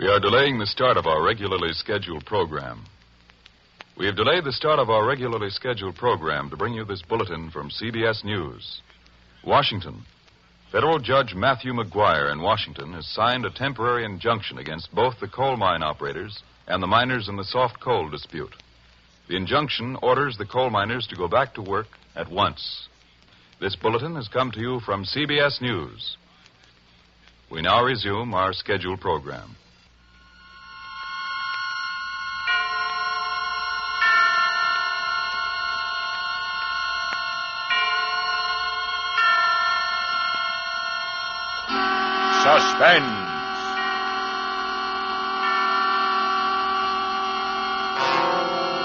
We are delaying the start of our regularly scheduled program. We have delayed the start of our regularly scheduled program to bring you this bulletin from CBS News. Washington. Federal Judge Matthew McGuire in Washington has signed a temporary injunction against both the coal mine operators and the miners in the soft coal dispute. The injunction orders the coal miners to go back to work at once. This bulletin has come to you from CBS News. We now resume our scheduled program. Suspense.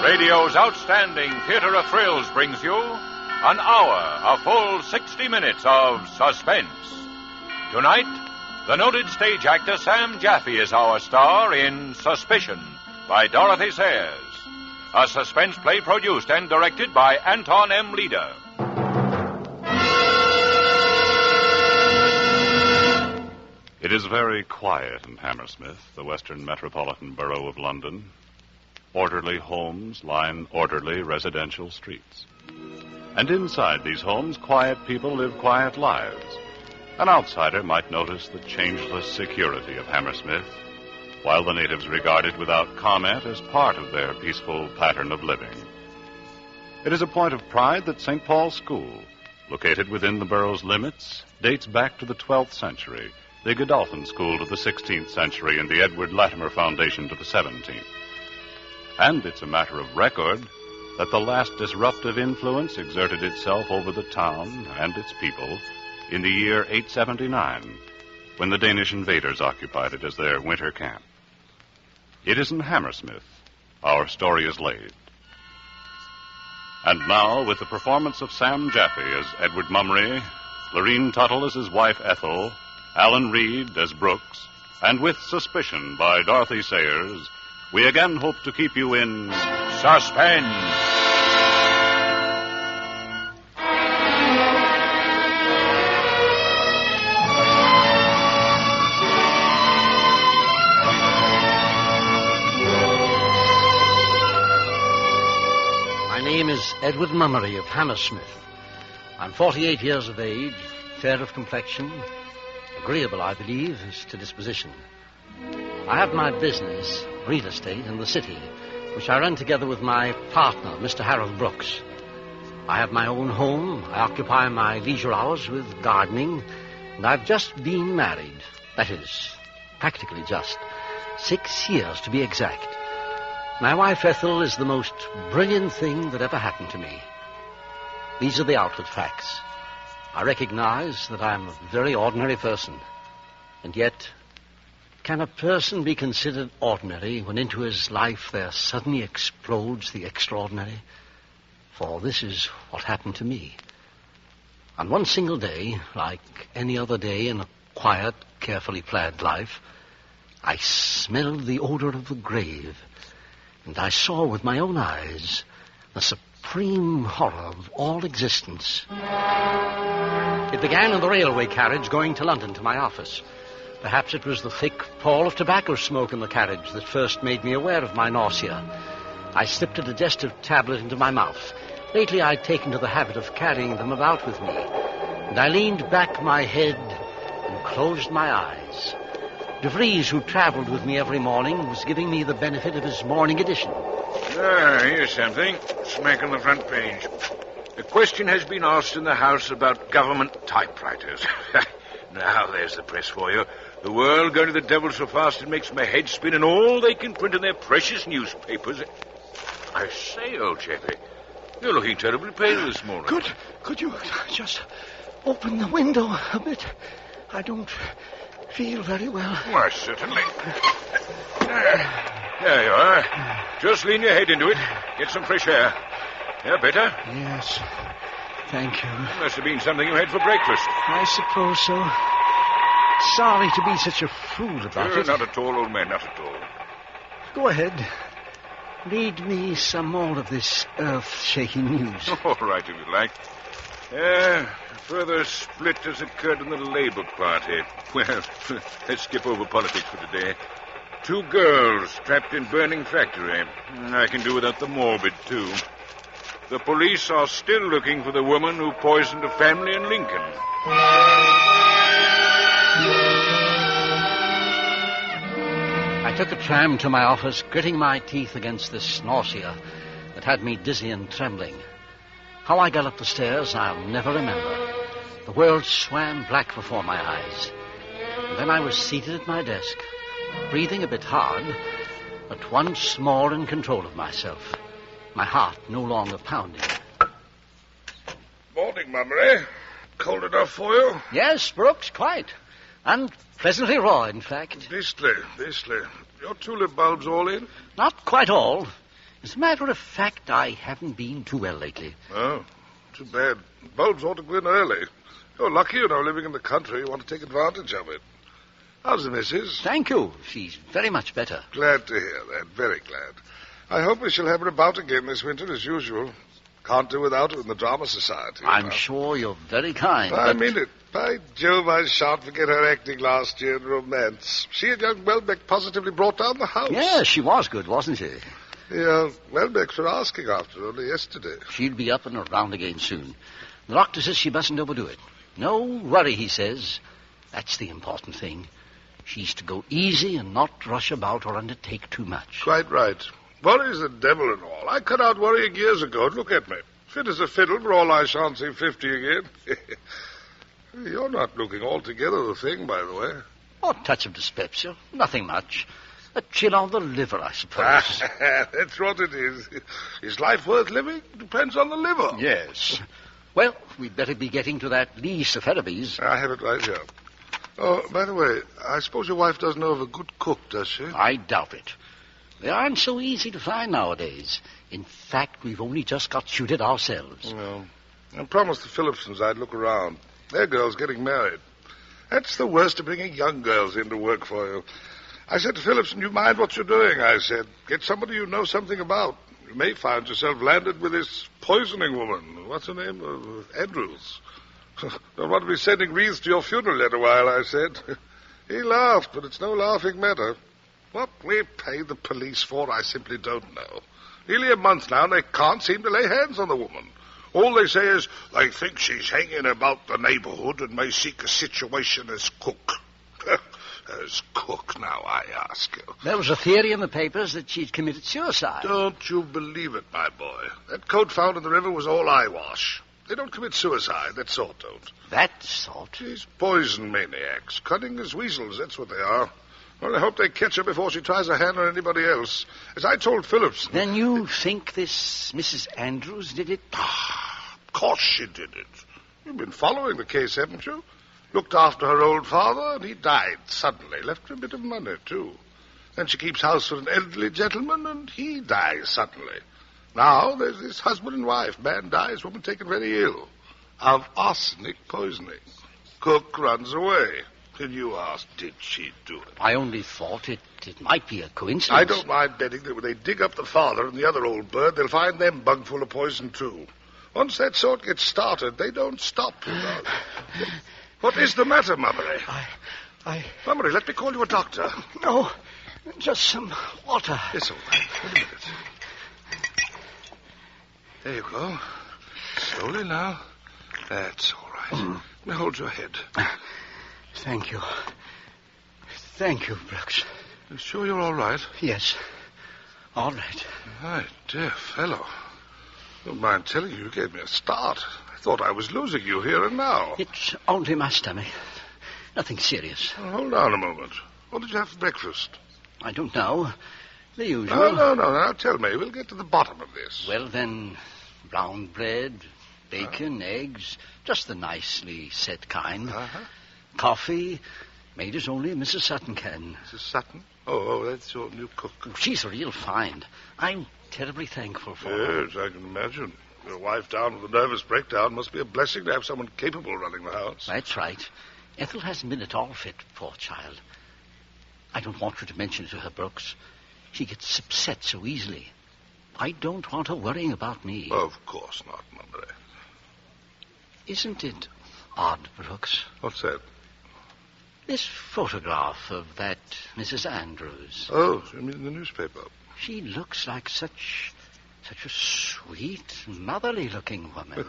Radio's outstanding theater of thrills brings you an hour, a full 60 minutes of suspense. Tonight, the noted stage actor Sam Jaffe is our star in Suspicion by Dorothy Sayers, a suspense play produced and directed by Anton M. Leader. It is very quiet in Hammersmith, the western metropolitan borough of London. Orderly homes line orderly residential streets. And inside these homes, quiet people live quiet lives. An outsider might notice the changeless security of Hammersmith, while the natives regard it without comment as part of their peaceful pattern of living. It is a point of pride that St. Paul's School, located within the borough's limits, dates back to the 12th century, the Godolphin School to the 16th century, and the Edward Latimer Foundation to the 17th. And it's a matter of record that the last disruptive influence exerted itself over the town and its people in the year 879, when the Danish invaders occupied it as their winter camp. It is in Hammersmith our story is laid. And now, with the performance of Sam Jaffe as Edward Mummery, Lorene Tuttle as his wife Ethel, Alan Reed as Brooks, and with Suspicion by Dorothy Sayers, we again hope to keep you in suspense. My name is Edward Mummery of Hammersmith. I'm 48 years of age, fair of complexion, agreeable, I believe, as to disposition. I have my business, real estate, in the city, which I run together with my partner, Mr. Harold Brooks. I have my own home. I occupy my leisure hours with gardening, and I've just been married. That is, practically just. 6 years, to be exact. My wife, Ethel, is the most brilliant thing that ever happened to me. These are the outward facts. I recognize that I'm a very ordinary person. And yet, can a person be considered ordinary when into his life there suddenly explodes the extraordinary? For this is what happened to me. On one single day, like any other day in a quiet, carefully planned life, I smelled the odor of the grave, and I saw with my own eyes the supreme horror of all existence. It began in the railway carriage going to London to my office. Perhaps it was the thick pall of tobacco smoke in the carriage that first made me aware of my nausea. I slipped a digestive tablet into my mouth. Lately, I'd taken to the habit of carrying them about with me, and I leaned back my head and closed my eyes. De Vries, who traveled with me every morning, was giving me the benefit of his morning edition. Here's something. Smack on the front page. A question has been asked in the House about government typewriters. Now, there's the press for you. The world going to the devil so fast it makes my head spin, and all they can print in their precious newspapers. I say, old chappie, you're looking terribly pale this morning. Could you just open the window a bit? I don't feel very well. Why, certainly. There you are. Just lean your head into it. Get some fresh air. Yeah, better? Yes. Thank you. Must have been something you had for breakfast. I suppose so. Sorry to be such a fool about it. Not at all, old man, not at all. Go ahead. Read me some more of this earth-shaking news. All right, if you like. A further split has occurred in the Labour Party. Well, let's skip over politics for today. 2 girls trapped in burning factory. I can do without the morbid, too. The police are still looking for the woman who poisoned a family in Lincoln. I took a tram to my office, gritting my teeth against this nausea that had me dizzy and trembling. How I got up the stairs, I'll never remember. The world swam black before my eyes. And then I was seated at my desk, breathing a bit hard, but once more in control of myself. My heart no longer pounding. Morning, Mummery. Cold enough for you? Yes, Brooks, quite. And pleasantly raw, in fact. Beastly. Your tulip bulbs all in? Not quite all. As a matter of fact, I haven't been too well lately. Oh, too bad. Bulbs ought to go in early. You're lucky, living in the country. You want to take advantage of it. How's the missus? Thank you. She's very much better. Glad to hear that. Very glad. I hope we shall have her about again this winter as usual. Can't do without her in the Drama Society. I'm sure you're very kind. I mean it. By Jove, I shan't forget her acting last year in Romance. She and young Welbeck positively brought down the house. Yes, she was good, wasn't she? The Welbecks were asking after her only yesterday. She'll be up and around again soon. The doctor says she mustn't overdo it. No worry, he says. That's the important thing. She's to go easy and not rush about or undertake too much. Quite right. Worry's the devil and all. I cut out worrying years ago. Look at me. Fit as a fiddle, for all I shan't see 50 again. You're not looking altogether the thing, by the way. Oh, a touch of dyspepsia. Nothing much. A chill on the liver, I suppose. That's what it is. Is life worth living? Depends on the liver. Yes. Well, we'd better be getting to that lease of Ferriby's. I have it right here. Oh, by the way, I suppose your wife doesn't know of a good cook, does she? I doubt it. They aren't so easy to find nowadays. In fact, we've only just got shooted ourselves. No. I promised the Phillipsons I'd look around. Their girl's getting married. That's the worst of bringing young girls in to work for you. I said to Phillipson, you mind what you're doing, I said. Get somebody you know something about. You may find yourself landed with this poisoning woman. What's her name? Andrews. Don't want to be sending wreaths to your funeral yet a while, I said. He laughed, but it's no laughing matter. What we pay the police for, I simply don't know. Nearly a month now, and they can't seem to lay hands on the woman. All they say is they think she's hanging about the neighborhood and may seek a situation as cook. As cook, now, I ask you. There was a theory in the papers that she'd committed suicide. Don't you believe it, my boy. That coat found in the river was all eyewash. They don't commit suicide, that sort don't. That sort? These poison maniacs, cunning as weasels, that's what they are. Well, I hope they catch her before she tries her hand on anybody else. As I told Phillips... Then you think this Mrs. Andrews did it? Of course she did it. You've been following the case, haven't you? Looked after her old father, and he died suddenly. Left her a bit of money, too. Then she keeps house for an elderly gentleman, and he dies suddenly. Now there's this husband and wife. Man dies, woman taken very ill. Of arsenic poisoning. Cook runs away. Then you ask, did she do it? I only thought it might be a coincidence. I don't mind betting that when they dig up the father and the other old bird, they'll find them bung full of poison, too. Once that sort gets started, they don't stop, you know. What is the matter, Mummery? Mummery, let me call you a doctor. No, just some water. It's all right. Wait a minute. There you go. Slowly now. That's all right. Let me hold your head. Thank you. Thank you, Brooks. You sure you're all right? Yes. All right. My dear fellow. Don't mind telling you gave me a start. I thought I was losing you here and now. It's only my stomach. Nothing serious. Well, hold on a moment. What did you have for breakfast? I don't know. The usual. No. Now tell me. We'll get to the bottom of this. Well, then, brown bread, bacon, eggs, just the nicely set kind. Coffee, made as only Mrs. Sutton can. Mrs. Sutton? Oh, that's your new cook. She's a real find. I'm terribly thankful for her. Yes, I can imagine. Your wife down with a nervous breakdown must be a blessing to have someone capable running the house. That's right. Ethel hasn't been at all fit, poor child. I don't want you to mention it to her, Brooks. She gets upset so easily. I don't want her worrying about me. Of course not, Mummery. Isn't it odd, Brooks? What's that? This photograph of that Mrs. Andrews. Oh, you mean in the newspaper? She looks like such a sweet, motherly-looking woman.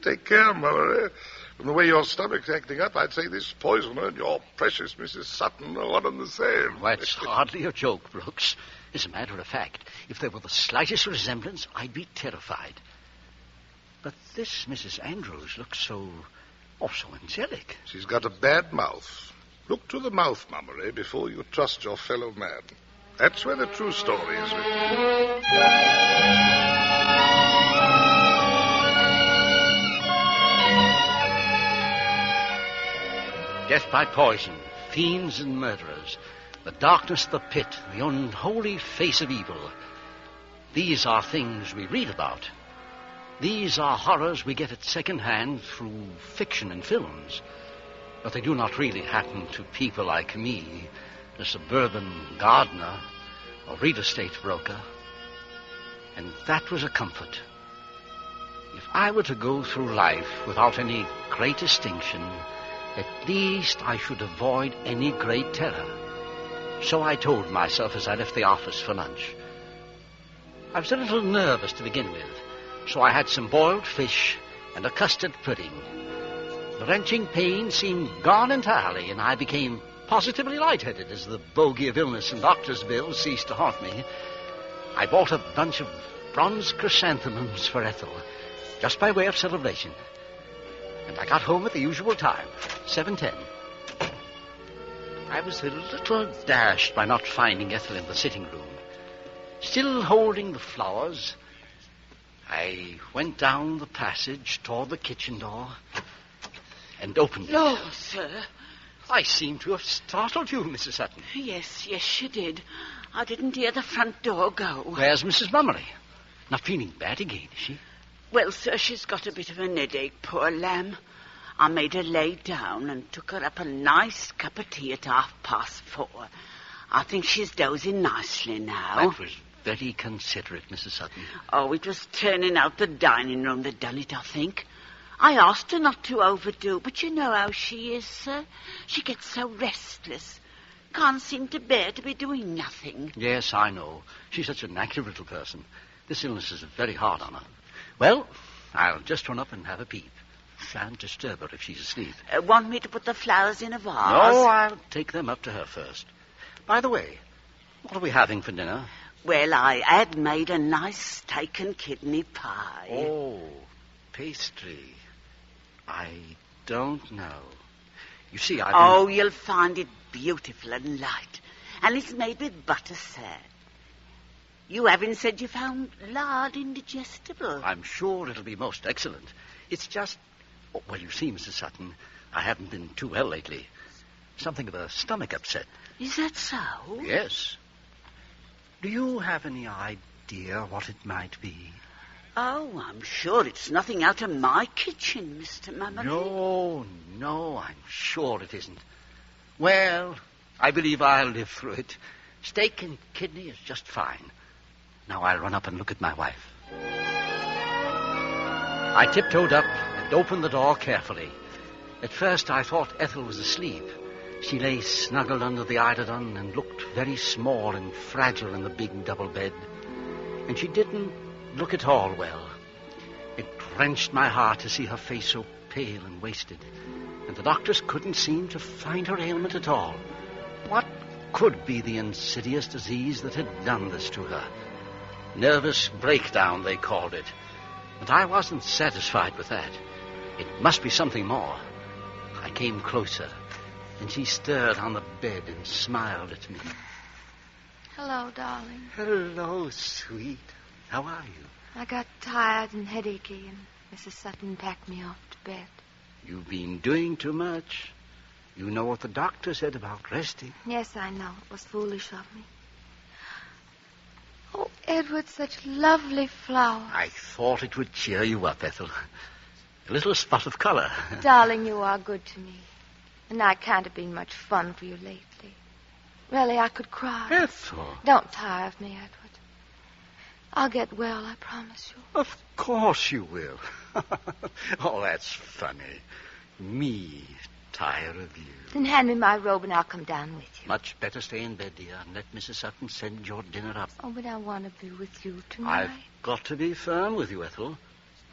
Take care, Mother. From the way your stomach's acting up, I'd say this poisoner and your precious Mrs. Sutton are one and the same. That's hardly a joke, Brooks. As a matter of fact, if there were the slightest resemblance, I'd be terrified. But this Mrs. Andrews looks so angelic. She's got a bad mouth. Look to the mouth, Mummery, before you trust your fellow man. That's where the true story is written. Death by poison, fiends and murderers, the darkness of the pit, the unholy face of evil. These are things we read about. These are horrors we get at second hand through fiction and films. But they do not really happen to people like me, the suburban gardener or real estate broker. And that was a comfort. If I were to go through life without any great distinction, at least I should avoid any great terror. So I told myself as I left the office for lunch. I was a little nervous to begin with, so I had some boiled fish and a custard pudding. The wrenching pain seemed gone entirely, and I became positively lightheaded as the bogey of illness and doctor's bills ceased to haunt me. I bought a bunch of bronze chrysanthemums for Ethel, just by way of celebration. And I got home at the usual time, 7:10. I was a little dashed by not finding Ethel in the sitting room. Still holding the flowers, I went down the passage toward the kitchen door and opened it. Oh, sir. I seem to have startled you, Mrs. Sutton. Yes, you did. I didn't hear the front door go. Where's Mrs. Mummery? Not feeling bad again, is she? Well, sir, she's got a bit of an headache, poor lamb. I made her lay down and took her up a nice cup of tea at 4:30. I think she's dozing nicely now. That was very considerate, Mrs. Sutton. Oh, it was turning out the dining room that done it, I think. I asked her not to overdo, but you know how she is, sir. She gets so restless. Can't seem to bear to be doing nothing. Yes, I know. She's such an active little person. This illness is very hard on her. Well, I'll just run up and have a peep. Shan't disturb her if she's asleep. Want me to put the flowers in a vase? No, I'll take them up to her first. By the way, what are we having for dinner? Well, I had made a nice steak and kidney pie. Oh, pastry. I don't know. You see, Oh, you'll find it beautiful and light. And it's made with butter, sir. You haven't said you found lard indigestible. I'm sure it'll be most excellent. It's just... Oh, well, you see, Mrs. Sutton, I haven't been too well lately. Something of a stomach upset. Is that so? Yes. Do you have any idea what it might be? Oh, I'm sure it's nothing out of my kitchen, Mr. Mummery. No, I'm sure it isn't. Well, I believe I'll live through it. Steak and kidney is just fine. Now I'll run up and look at my wife. I tiptoed up and opened the door carefully. At first I thought Ethel was asleep. She lay snuggled under the eiderdown and looked very small and fragile in the big double bed. And she didn't look at all well. It wrenched my heart to see her face so pale and wasted. And the doctors couldn't seem to find her ailment at all. What could be the insidious disease that had done this to her? Nervous breakdown, they called it. But I wasn't satisfied with that. It must be something more. I came closer, and she stirred on the bed and smiled at me. Hello, darling. Hello, sweet. How are you? I got tired and headachy, and Mrs. Sutton packed me off to bed. You've been doing too much. You know what the doctor said about resting. Yes, I know. It was foolish of me. Oh, Edward, such lovely flowers. I thought it would cheer you up, Ethel. A little spot of color. Darling, you are good to me. And I can't have been much fun for you lately. Really, I could cry. Ethel. Don't tire of me, Edward. I'll get well, I promise you. Of course you will. Oh, that's funny. Me tire of you. Then hand me my robe and I'll come down with you. Much better stay in bed, dear, and let Mrs. Sutton send your dinner up. Oh, but I want to be with you tonight. I've got to be firm with you, Ethel.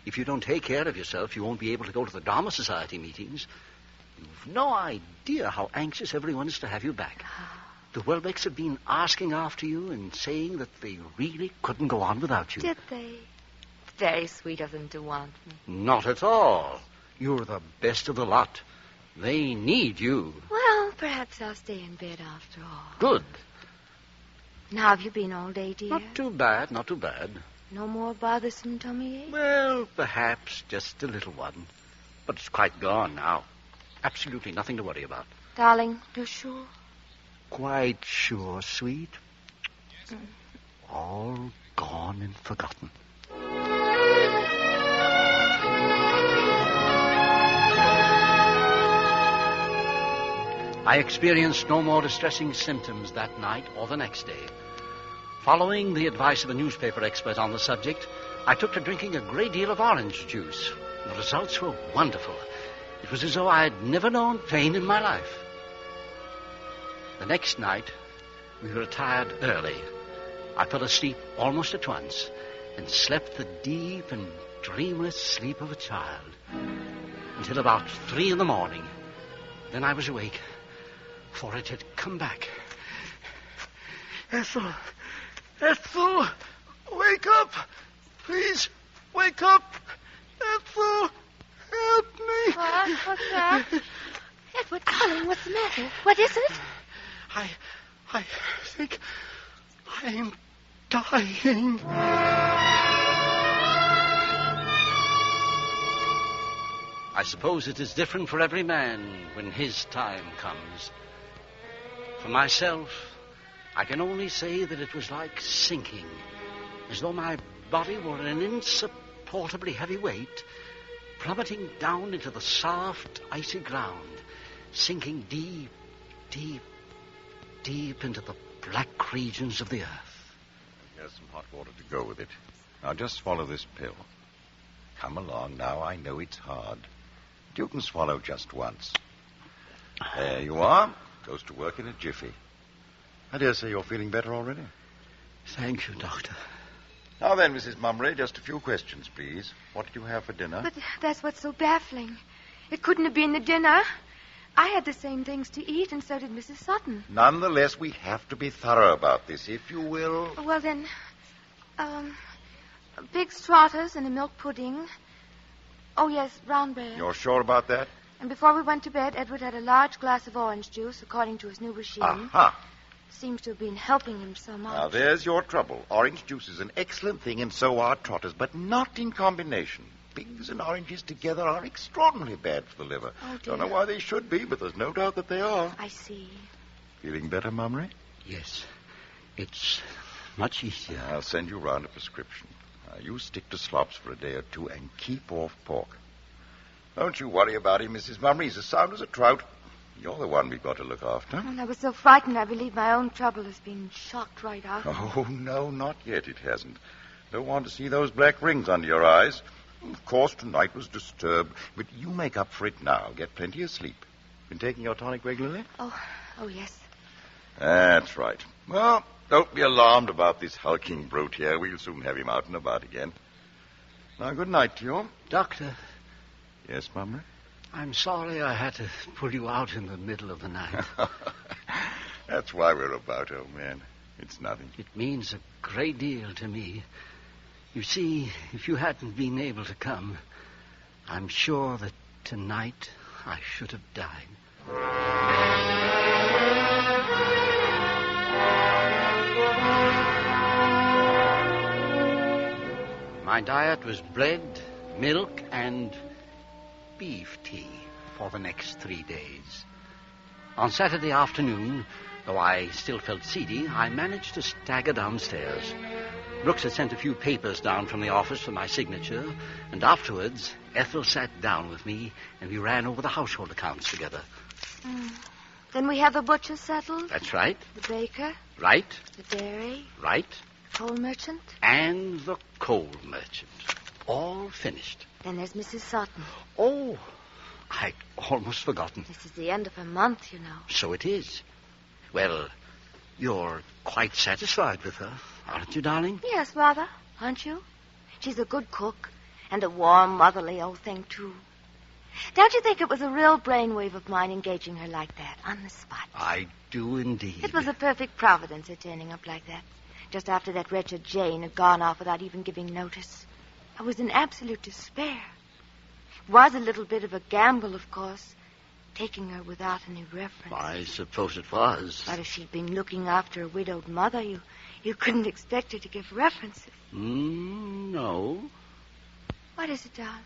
If you don't take care of yourself, you won't be able to go to the Dharma Society meetings. You've no idea how anxious everyone is to have you back. The Welbecks have been asking after you and saying that they really couldn't go on without you. Did they? Very sweet of them to want me. Not at all. You're the best of the lot. They need you. Well, perhaps I'll stay in bed after all. Good. And how have you been all day, dear? Not too bad, not too bad. No more bothersome tummy ache? Well, perhaps just a little one. But it's quite gone now. Absolutely nothing to worry about. Darling, you're sure? Quite sure, sweet. All gone and forgotten. I experienced no more distressing symptoms that night or the next day. Following the advice of a newspaper expert on the subject, I took to drinking a great deal of orange juice. The results were wonderful. It was as though I had never known pain in my life. The next night, we retired early. I fell asleep almost at once and slept the deep and dreamless sleep of a child until about 3 a.m. Then I was awake, for it had come back. Ethel! Ethel! Wake up! Please, wake up! Ethel! Help me! What? What's that? Edward, darling, what's the matter? What is it? I think I'm dying. I suppose it is different for every man when his time comes. For myself, I can only say that it was like sinking, as though my body were an insupportably heavy weight, plummeting down into the soft, icy ground, sinking deep, deep, deep into the black regions of the earth. Here's some hot water to go with it. Now just swallow this pill. Come along now, I know it's hard. But you can swallow just once. There you are. Goes to work in a jiffy. I dare say you're feeling better already. Thank you, Doctor. Now then, Mrs. Mummery, just a few questions, please. What did you have for dinner? But that's what's so baffling. It couldn't have been the dinner. I had the same things to eat, and so did Mrs. Sutton. Nonetheless, we have to be thorough about this, if you will. Well, then, big stratas and a milk pudding. Oh, yes, brown bread. You're sure about that? And before we went to bed, Edward had a large glass of orange juice, according to his new regime. Aha. Seems to have been helping him so much. Now, there's your trouble. Orange juice is an excellent thing, and so are trotters, but not in combination. Pigs and oranges together are extraordinarily bad for the liver. Oh, dear. Don't know why they should be, but there's no doubt that they are. I see. Feeling better, Mummery? Yes, it's much easier. I'll send you round a prescription. You stick to slops for a day or two and keep off pork. Don't you worry about him, Mrs. Mummery. He's as sound as a trout. You're the one we've got to look after. And I was so frightened, I believe my own trouble has been shocked right out. Oh, no, not yet. It hasn't. Don't want to see those black rings under your eyes. Of course, tonight was disturbed, but you make up for it now. Get plenty of sleep. Been taking your tonic regularly? Oh, yes. That's right. Well, don't be alarmed about this hulking brute here. We'll soon have him out and about again. Now, good night to you. Doctor. Yes, Mummery? I'm sorry I had to pull you out in the middle of the night. That's why we're about, old man. It's nothing. It means a great deal to me. You see, if you hadn't been able to come, I'm sure that tonight I should have died. My diet was bread, milk, and beef tea for the next 3 days. On Saturday afternoon, though I still felt seedy, I managed to stagger downstairs. Brooks had sent a few papers down from the office for my signature, and afterwards, Ethel sat down with me, and we ran over the household accounts together. Then we have the butcher settled. That's right. The baker. Right. The dairy. Right. Coal merchant. And the coal merchant. All finished. Then there's Mrs. Sutton. Oh, I'd almost forgotten. This is the end of a month, you know. So it is. Well, you're quite satisfied with her, aren't you, darling? Yes, Mother. Aren't you? She's a good cook and a warm, motherly old thing, too. Don't you think it was a real brainwave of mine engaging her like that, on the spot? I do indeed. It was a perfect providence her turning up like that, just after that wretched Jane had gone off without even giving notice. I was in absolute despair. It was a little bit of a gamble, of course, taking her without any reference. I suppose it was. But if she'd been looking after a widowed mother, you couldn't expect her to give references. No. What is it, darling?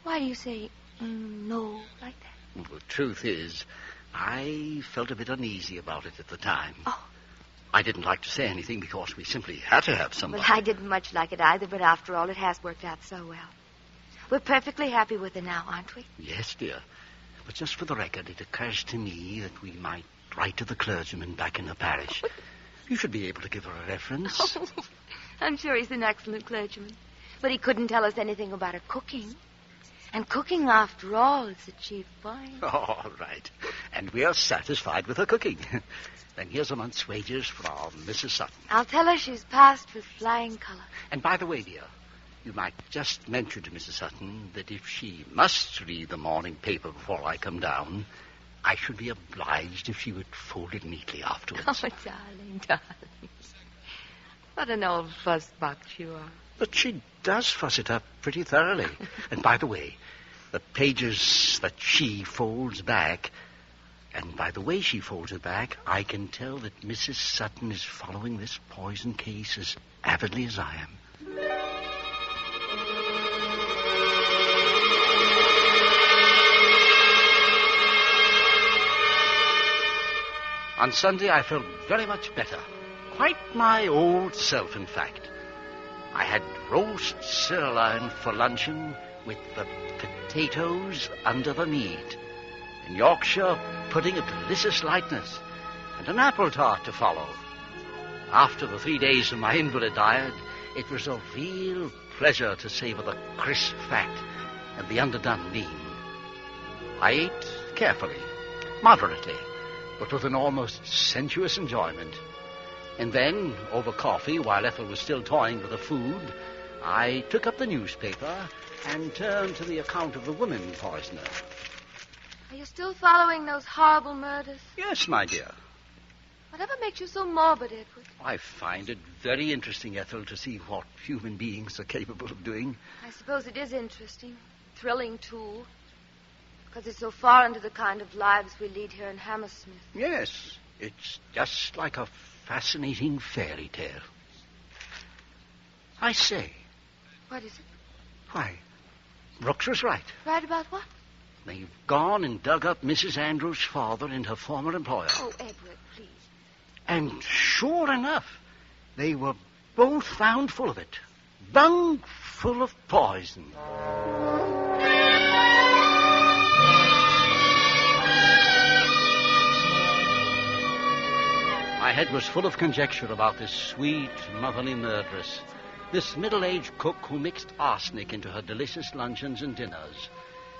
Why do you say no like that? Well, the truth is, I felt a bit uneasy about it at the time. Oh. I didn't like to say anything because we simply had to have somebody. Well, I didn't much like it either, but after all, it has worked out so well. We're perfectly happy with her now, aren't we? Yes, dear. But just for the record, it occurs to me that we might write to the clergyman back in the parish. You should be able to give her a reference. Oh, I'm sure he's an excellent clergyman. But he couldn't tell us anything about her cooking. And cooking, after all, is the chief point. All right. And we are satisfied with her cooking. Then here's a month's wages for our Mrs. Sutton. I'll tell her she's passed with flying color. And by the way, dear, you might just mention to Mrs. Sutton that if she must read the morning paper before I come down, I should be obliged if she would fold it neatly afterwards. Oh, darling. What an old fussbox you are. But she does fuss it up pretty thoroughly. And by the way, the pages that she folds back, and by the way she folds it back, I can tell that Mrs. Sutton is following this poison case as avidly as I am. On Sunday, I felt very much better. Quite my old self, in fact. I had roast sirloin for luncheon with the potatoes under the meat, and Yorkshire pudding of delicious lightness, and an apple tart to follow. After the 3 days of my invalid diet, it was a real pleasure to savor the crisp fat and the underdone lean. I ate carefully, moderately, but with an almost sensuous enjoyment. And then, over coffee, while Ethel was still toying with the food, I took up the newspaper and turned to the account of the woman poisoner. Are you still following those horrible murders? Yes, my dear. Whatever makes you so morbid, Edward? I find it very interesting, Ethel, to see what human beings are capable of doing. I suppose it is interesting. Thrilling, too. Because it's so far into the kind of lives we lead here in Hammersmith. Yes, it's just like a fascinating fairy tale. I say. What is it? Why, Brooks was right. Right about what? They've gone and dug up Mrs. Andrews' father and her former employer. Oh, Edward, please. And sure enough, they were both found full of it. Bung full of poison. My head was full of conjecture about this sweet, motherly murderess, this middle-aged cook who mixed arsenic into her delicious luncheons and dinners,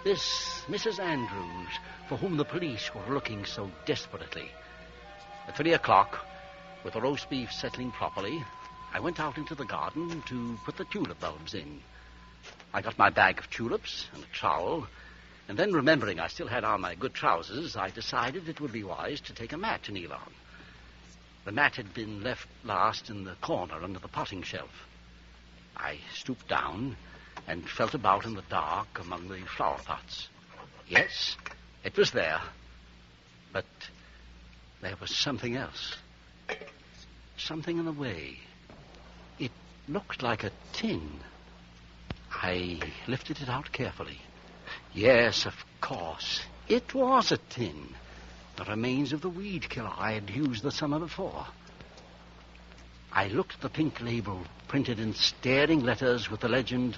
this Mrs. Andrews, for whom the police were looking so desperately. At 3 o'clock, with the roast beef settling properly, I went out into the garden to put the tulip bulbs in. I got my bag of tulips and a trowel, and then, remembering I still had on my good trousers, I decided it would be wise to take a mat to kneel on. The mat had been left last in the corner under the potting shelf. I stooped down and felt about in the dark among the flower pots. Yes, it was there. But there was something else. Something in the way. It looked like a tin. I lifted it out carefully. Yes, of course. It was a tin. The remains of the weed killer I had used the summer before. I looked at the pink label printed in staring letters with the legend,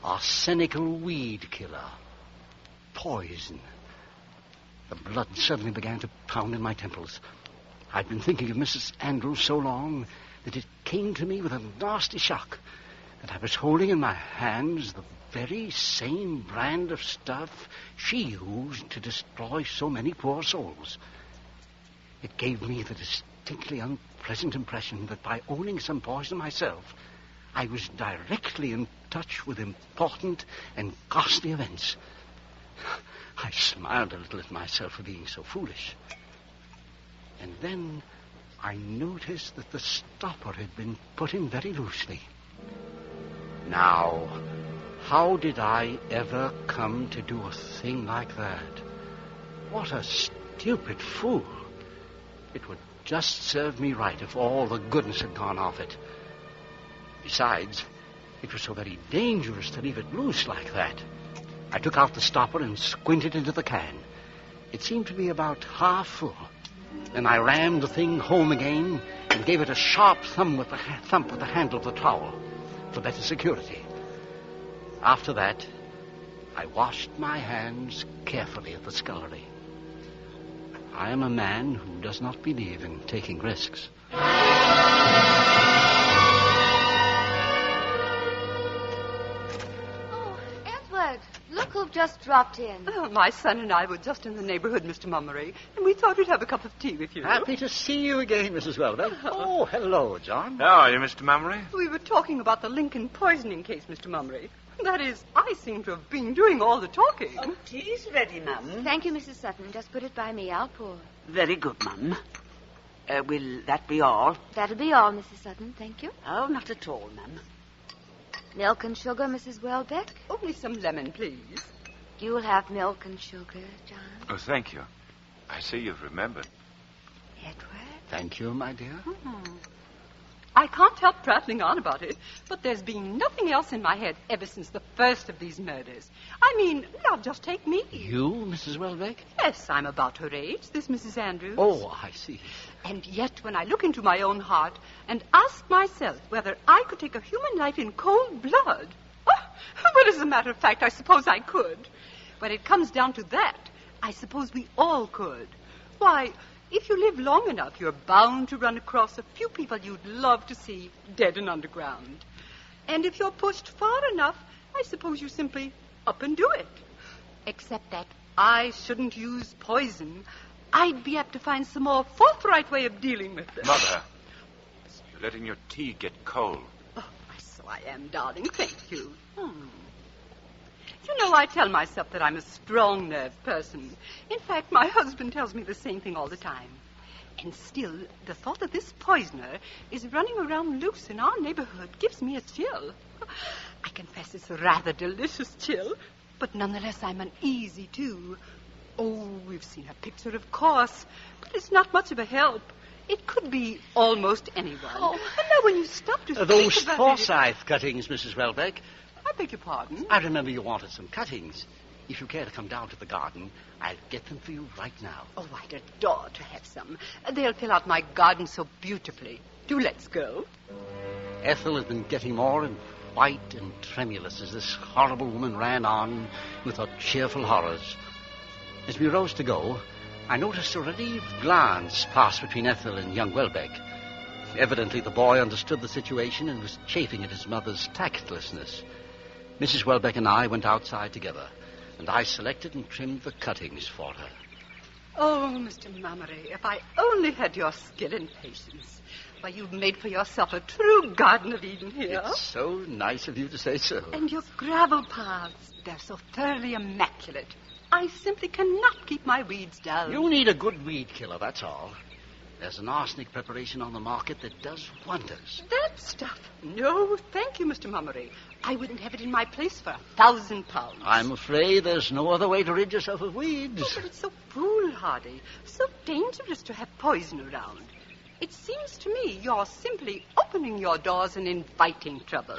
Arsenical Weed Killer. Poison. The blood suddenly began to pound in my temples. I'd been thinking of Mrs. Andrews so long that it came to me with a nasty shock. that I was holding in my hands the very same brand of stuff she used to destroy so many poor souls. It gave me the distinctly unpleasant impression that by owning some poison myself, I was directly in touch with important and ghastly events. I smiled a little at myself for being so foolish. And then I noticed that the stopper had been put in very loosely. Now, how did I ever come to do a thing like that? What a stupid fool. It would just serve me right if all the goodness had gone off it. Besides, it was so very dangerous to leave it loose like that. I took out the stopper and squinted into the can. It seemed to be about half full. Then I rammed the thing home again and gave it a sharp thump with the handle of the trowel for better security. After that, I washed my hands carefully at the scullery. I am a man who does not believe in taking risks. Look who've just dropped in. Oh, my son and I were just in the neighborhood, Mr. Mummery, and we thought we'd have a cup of tea with you. Happy to see you again, Mrs. Welbeck. Oh, hello, John. How are you, Mr. Mummery? We were talking about the Lincoln poisoning case, Mr. Mummery. That is, I seem to have been doing all the talking. Oh, tea's ready, Mum. Thank you, Mrs. Sutton. Just put it by me. I'll pour. Very good, Mum. Will that be all? That'll be all, Mrs. Sutton. Thank you. Oh, not at all, Mum. Milk and sugar, Mrs. Welbeck? Only some lemon, please. You'll have milk and sugar, John. Oh, thank you. I see you've remembered. Edward? Thank you, my dear. I can't help prattling on about it, but there's been nothing else in my head ever since the first of these murders. I mean, now just take me. You, Mrs. Welbeck? Yes, I'm about her age, this Mrs. Andrews. Oh, I see. And yet, when I look into my own heart and ask myself whether I could take a human life in cold blood, well, as a matter of fact, I suppose I could. When it comes down to that, I suppose we all could. Why, if you live long enough, you're bound to run across a few people you'd love to see dead and underground. And if you're pushed far enough, I suppose you simply up and do it. Except that I shouldn't use poison. I'd be apt to find some more forthright way of dealing with it. Mother, you're letting your tea get cold. Oh, so I am, darling. Thank you. You know, I tell myself that I'm a strong-nerved person. In fact, my husband tells me the same thing all the time. And still, the thought of this poisoner is running around loose in our neighborhood gives me a chill. I confess it's a rather delicious chill, but nonetheless I'm uneasy, too. Oh, we've seen her picture, of course, but it's not much of a help. It could be almost anyone. Oh. And now when you stop to Those think about Forsyth cuttings, Mrs. Welbeck. I beg your pardon? I remember you wanted some cuttings. If you care to come down to the garden, I'll get them for you right now. Oh, I'd adore to have some. They'll fill out my garden so beautifully. Do let's go. Ethel had been getting more and white and tremulous as this horrible woman ran on with her cheerful horrors. As we rose to go, I noticed a relieved glance pass between Ethel and young Welbeck. Evidently, the boy understood the situation and was chafing at his mother's tactlessness. Mrs. Welbeck and I went outside together, and I selected and trimmed the cuttings for her. Oh, Mr. Mummery, if I only had your skill and patience. Why, you've made for yourself a true Garden of Eden here. It's so nice of you to say so. And your gravel paths, they're so thoroughly immaculate. I simply cannot keep my weeds down. You need a good weed killer, that's all. There's an arsenic preparation on the market that does wonders. That stuff? No, thank you, Mr. Mummery. I wouldn't have it in my place for £1,000. I'm afraid there's no other way to rid yourself of weeds. Oh, but it's so foolhardy, so dangerous to have poison around. It seems to me you're simply opening your doors and inviting trouble.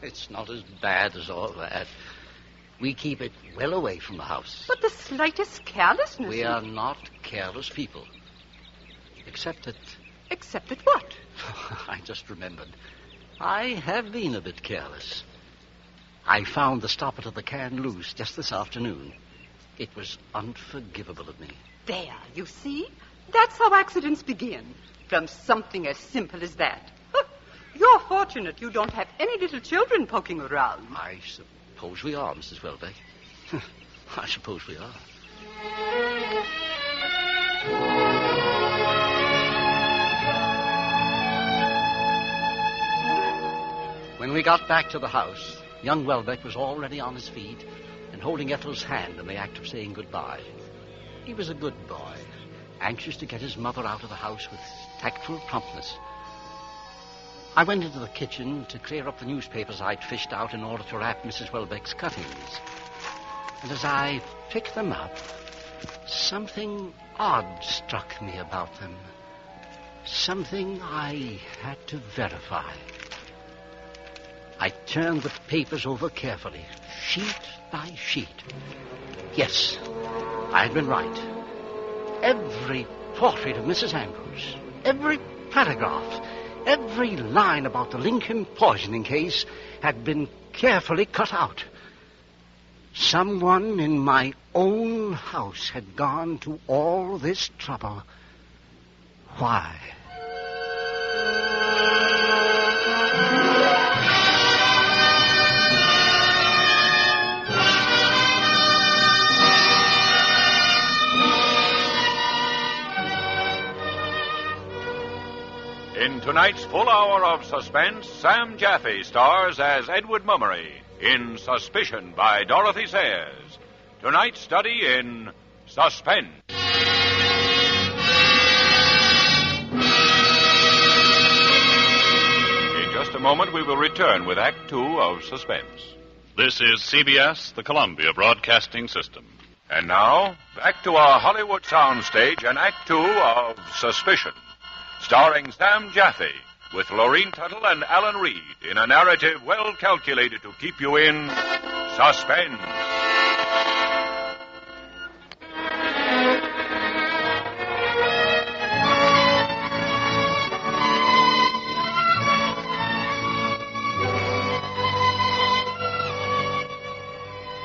It's not as bad as all that. We keep it well away from the house. But the slightest carelessness... We are not careless people. Except that... Except that what? I just remembered. I have been a bit careless. I found the stopper to the can loose just this afternoon. It was unforgivable of me. There, you see? That's how accidents begin. From something as simple as that. You're fortunate you don't have any little children poking around. I suppose we are, Mrs. Welbeck. I suppose we are. When we got back to the house, young Welbeck was already on his feet and holding Ethel's hand in the act of saying goodbye. He was a good boy, anxious to get his mother out of the house with tactful promptness. I went into the kitchen to clear up the newspapers I'd fished out in order to wrap Mrs. Welbeck's cuttings. And as I picked them up, something odd struck me about them. Something I had to verify. I turned the papers over carefully, sheet by sheet. Yes, I had been right. Every portrait of Mrs. Andrews, every paragraph, every line about the Lincoln poisoning case had been carefully cut out. Someone in my own house had gone to all this trouble. Why? In tonight's full hour of suspense, Sam Jaffe stars as Edward Mummery in Suspicion by Dorothy Sayers. Tonight's study in Suspense. In just a moment, we will return with Act Two of Suspense. This is CBS, the Columbia Broadcasting System. And now, back to our Hollywood soundstage and Act Two of Suspicion, starring Sam Jaffe, with Lorene Tuttle and Alan Reed in a narrative well calculated to keep you in suspense.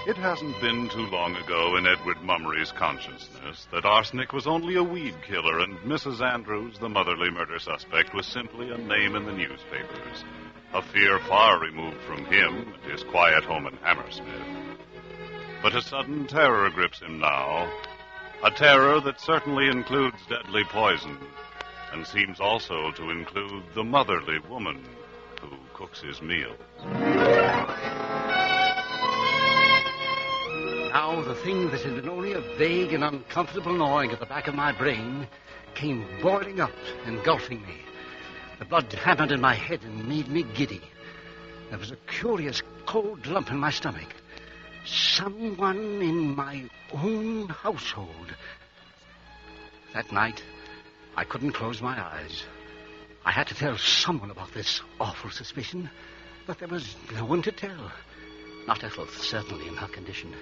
It hasn't been too long ago in Edward Mummery's consciousness that arsenic was only a weed killer and Mrs. Andrews, the motherly murder suspect, was simply a name in the newspapers. A fear far removed from him and his quiet home in Hammersmith. But a sudden terror grips him now. A terror that certainly includes deadly poison and seems also to include the motherly woman who cooks his meals. Now, the thing that had been only a vague and uncomfortable gnawing at the back of my brain came boiling up, engulfing me. The blood hammered in my head and made me giddy. There was a curious cold lump in my stomach. Someone in my own household. That night, I couldn't close my eyes. I had to tell someone about this awful suspicion, but there was no one to tell. Not Ethel, certainly in her condition.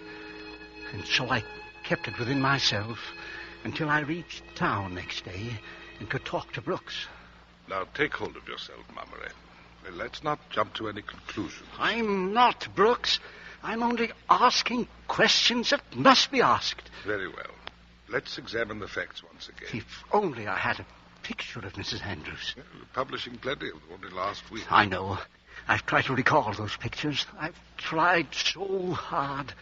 And so I kept it within myself until I reached town next day and could talk to Brooks. Now, take hold of yourself, Mummery. Well, let's not jump to any conclusions. I'm not, Brooks. I'm only asking questions that must be asked. Very well. Let's examine the facts once again. If only I had a picture of Mrs. Andrews. Yeah, we're publishing plenty of them only last week. I know. I've tried to recall those pictures. I've tried so hard.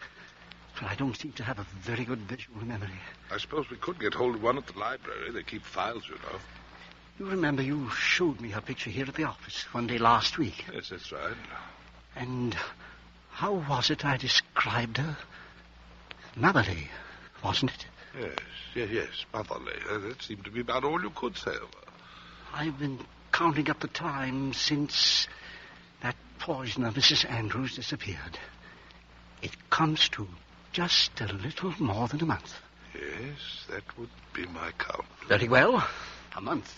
But I don't seem to have a very good visual memory. I suppose we could get hold of one at the library. They keep files, you know. You remember you showed me her picture here at the office one day last week. Yes, that's right. And how was it I described her? Motherly, wasn't it? Yes, motherly. That seemed to be about all you could say of her. I've been counting up the time since that poison of Mrs. Andrews disappeared. It comes to just a little more than a month. Yes, that would be my count. Very well, a month.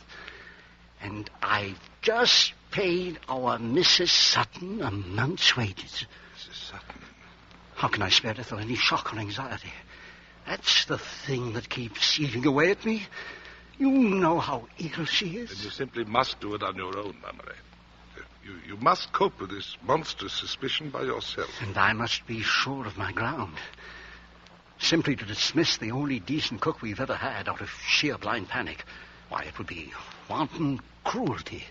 And I've just paid our Mrs. Sutton a month's wages. Mrs. Sutton? How can I spare Ethel any shock or anxiety? That's the thing that keeps eating away at me. You know how ill she is. Then you simply must do it on your own, Mummery. You must cope with this monstrous suspicion by yourself. And I must be sure of my ground. Simply to dismiss the only decent cook we've ever had out of sheer blind panic, why, it would be wanton cruelty.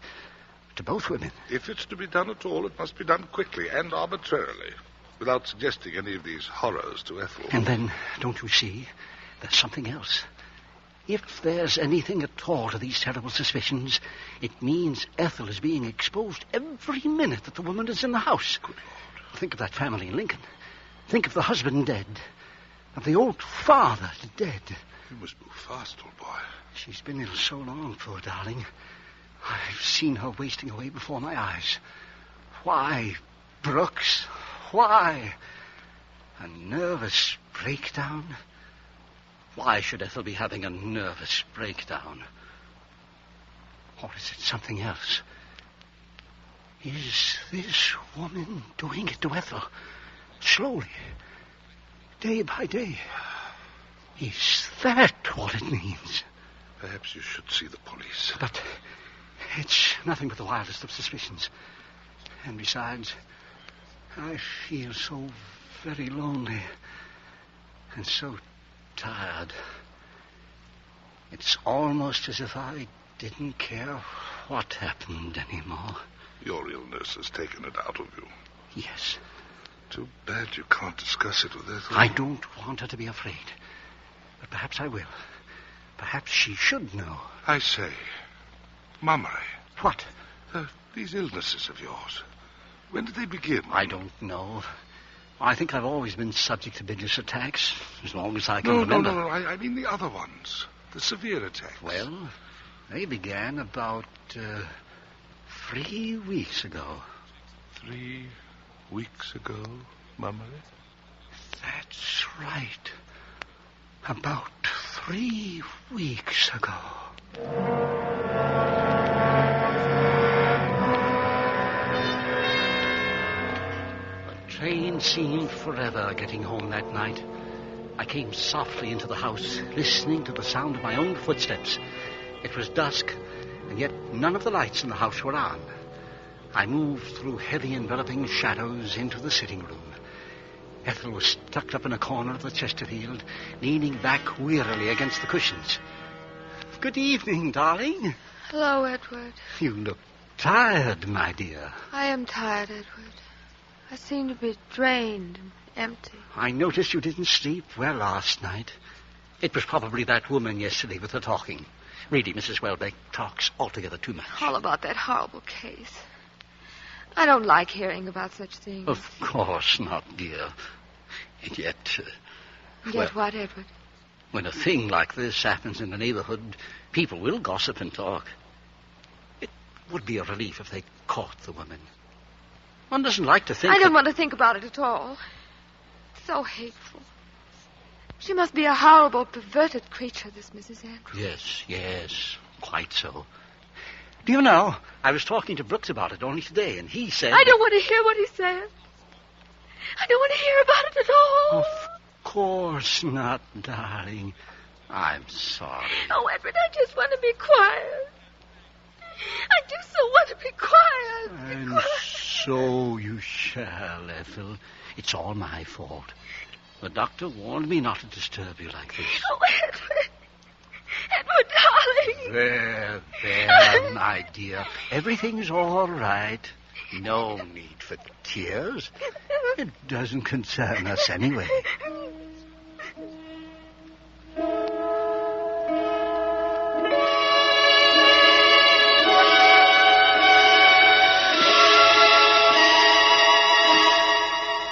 to both women. If it's to be done at all, it must be done quickly and arbitrarily, without suggesting any of these horrors to Ethel. And then, don't you see, there's something else. If there's anything at all to these terrible suspicions, it means Ethel is being exposed every minute that the woman is in the house. Good Lord. Think of that family in Lincoln. Think of the husband dead. Of the old father dead. You must move fast, old boy. She's been ill so long, poor darling. I've seen her wasting away before my eyes. Why, Brooks? Why? A nervous breakdown? Why should Ethel be having a nervous breakdown? Or is it something else? Is this woman doing it to Ethel? Slowly. Day by day. Is that what it means? Perhaps you should see the police. But it's nothing but the wildest of suspicions. And besides, I feel so very lonely and so tired. It's almost as if I didn't care what happened anymore. Your illness has taken it out of you. Yes. Too bad you can't discuss it with Ethel. I don't want her to be afraid. But perhaps I will. Perhaps she should know. I say, Mummery. What? These illnesses of yours. When did they begin? I don't know. I think I've always been subject to bilious attacks, as long as I can remember. No. I mean the other ones. The severe attacks. Well, they began about 3 weeks ago. 3 weeks ago, Mummery? That's right. About 3 weeks ago. The train seemed forever getting home that night. I came softly into the house, listening to the sound of my own footsteps. It was dusk, and yet none of the lights in the house were on. I moved through heavy enveloping shadows into the sitting room. Ethel was tucked up in a corner of the Chesterfield, leaning back wearily against the cushions. Good evening, darling. Hello, Edward. You look tired, my dear. I am tired, Edward. I seem to be drained and empty. I noticed you didn't sleep well last night. It was probably that woman yesterday with her talking. Really, Mrs. Welbeck talks altogether too much. All about that horrible case. I don't like hearing about such things. Of course not, dear. And yet... Yet what, Edward? When a thing like this happens in the neighborhood, people will gossip and talk. It would be a relief if they caught the woman. One doesn't like to think... I don't want to think about it at all. It's so hateful. She must be a horrible, perverted creature, this Mrs. Andrews. Yes, quite so. Do you know, I was talking to Brooks about it only today, and he said... I don't want to hear what he said. I don't want to hear about it at all. Of course not, darling. I'm sorry. Oh, Edward, I just want to be quiet. I do so want to be quiet. And so you shall, Ethel. It's all my fault. The doctor warned me not to disturb you like this. Oh, Edward. Edward, darling. There, my dear. Everything's all right. No need for tears. It doesn't concern us anyway.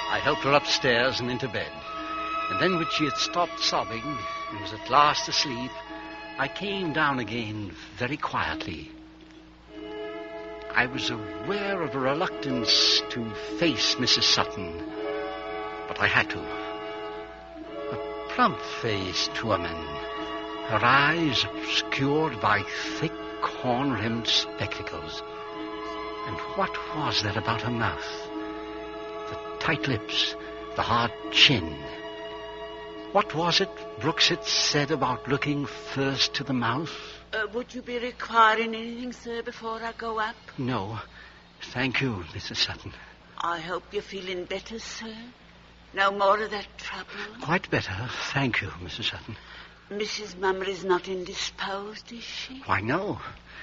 I helped her upstairs and into bed. And then when she had stopped sobbing and was at last asleep, I came down again very quietly. I was aware of a reluctance to face Mrs. Sutton, but I had to. A plump-faced woman, her eyes obscured by thick, horn-rimmed spectacles. And what was that about her mouth? The tight lips, the hard chin. What was it Brooks had said about looking first to the mouth? Would you be requiring anything, sir, before I go up? No. Thank you, Mrs. Sutton. I hope you're feeling better, sir. No more of that trouble. Quite better. Thank you, Mrs. Sutton. Mrs. Mummery's not indisposed, is she? Why, no.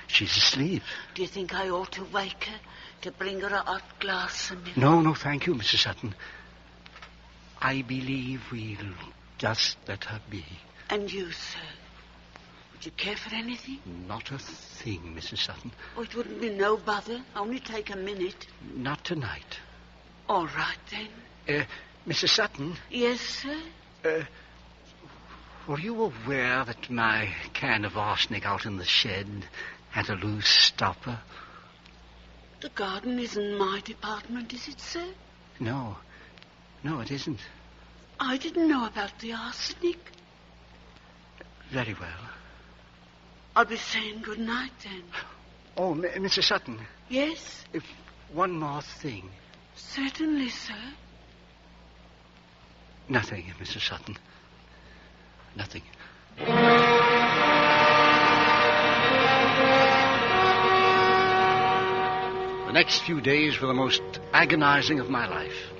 She's asleep. Do you think I ought to wake her, to bring her a hot glass of milk? No, thank you, Mrs. Sutton. I believe we'll just let her be. And you, sir? Would you care for anything? Not a thing, Mrs. Sutton. Oh, it wouldn't be no bother. Only take a minute. Not tonight. All right, then. Mrs. Sutton? Yes, sir? Were you aware that my can of arsenic out in the shed had a loose stopper? The garden isn't my department, is it, sir? No, it isn't. I didn't know about the arsenic. Very well. I'll be saying good night, then. Oh, Mrs. Sutton. Yes? One more thing. Certainly, sir. Nothing, Mrs. Sutton. Nothing. The next few days were the most agonizing of my life.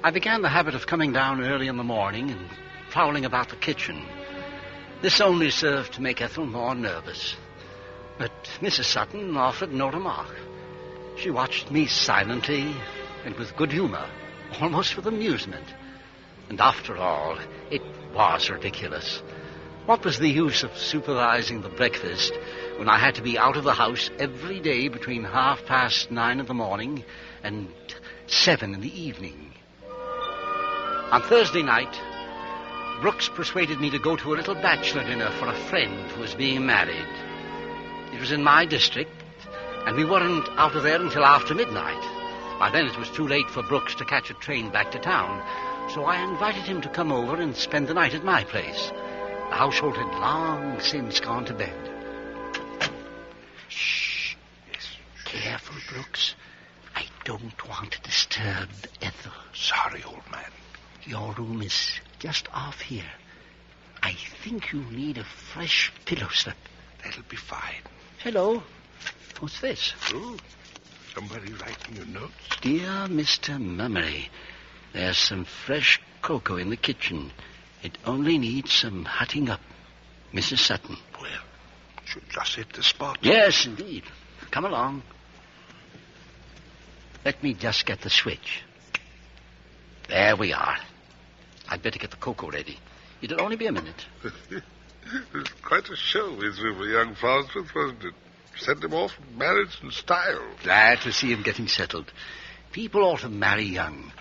I began the habit of coming down early in the morning and prowling about the kitchen. This only served to make Ethel more nervous. But Mrs. Sutton offered no remark. She watched me silently and with good humor, almost with amusement. And after all, it was ridiculous. What was the use of supervising the breakfast when I had to be out of the house every day between 9:30 in the morning and 7 in the evening? On Thursday night, Brooks persuaded me to go to a little bachelor dinner for a friend who was being married. It was in my district, and we weren't out of there until after midnight. By then it was too late for Brooks to catch a train back to town, so I invited him to come over and spend the night at my place. The household had long since gone to bed. Shh. Yes. Careful, Brooks. I don't want to disturb Ethel. Sorry, old man. Your room is just off here. I think you need a fresh pillow slip. That'll be fine. Hello. What's this? Oh, somebody writing your notes? Dear Mr. Mummery, there's some fresh cocoa in the kitchen. It only needs some hotting up. Mrs. Sutton. Well, should just hit the spot. Yes, indeed. Come along. Let me just get the switch. There we are. I'd better get the cocoa ready. It'll only be a minute. It was quite a show we threw for young Farnsworth, wasn't it? Sent him off marriage in style. Glad to see him getting settled. People ought to marry young.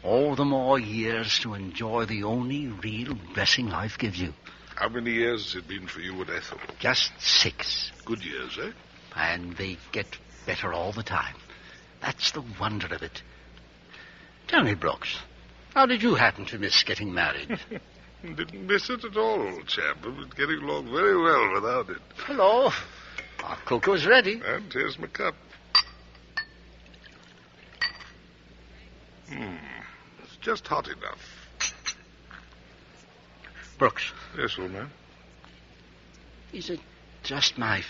All the more years to enjoy the only real blessing life gives you. How many years has it been for you with Ethel? Just 6. Good years, eh? And they get better all the time. That's the wonder of it. Tell me, Brooks, how did you happen to miss getting married? Didn't miss it at all, old chap. I've been getting along very well without it. Hello. Our cocoa's ready. And here's my cup. It's just hot enough. Brooks. Yes, old man. Is it just my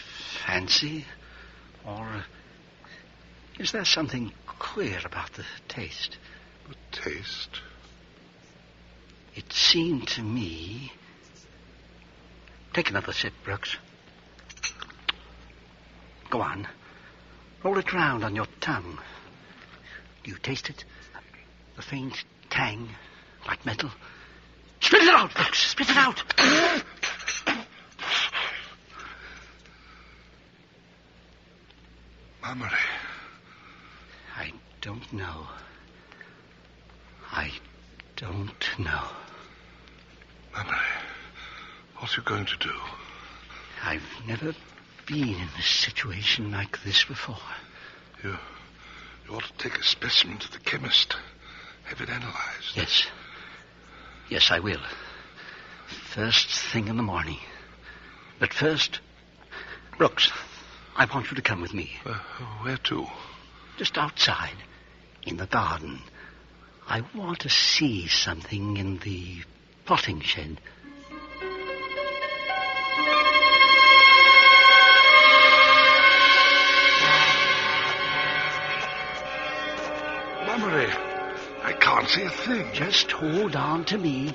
fancy? Or is there something queer about the taste? The taste? It seemed to me... Take another sip, Brooks. Go on. Roll it round on your tongue. Do you taste it? The faint tang, like metal. Spit it out, Brooks! Spit it out! Mummery. I don't know. I don't know. Mummery, what are you going to do? I've never been in a situation like this before. You ought to take a specimen to the chemist. Have it analyzed. Yes. Yes, I will. First thing in the morning. But first, Brooks, I want you to come with me. Where to? Just outside, in the garden. I want to see something in the potting shed. Mummery, I can't see a thing. Just hold on to me.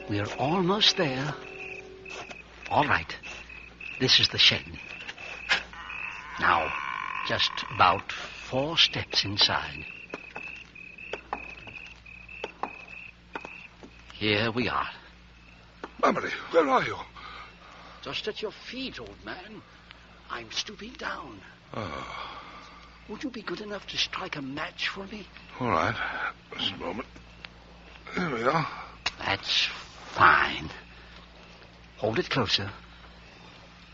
We're almost there. All right. This is the shed. Now, just about 4 steps inside. Here we are. Mummery, where are you? Just at your feet, old man. I'm stooping down. Oh. Would you be good enough to strike a match for me? All right. Just a moment. There we are. That's fine. Hold it closer.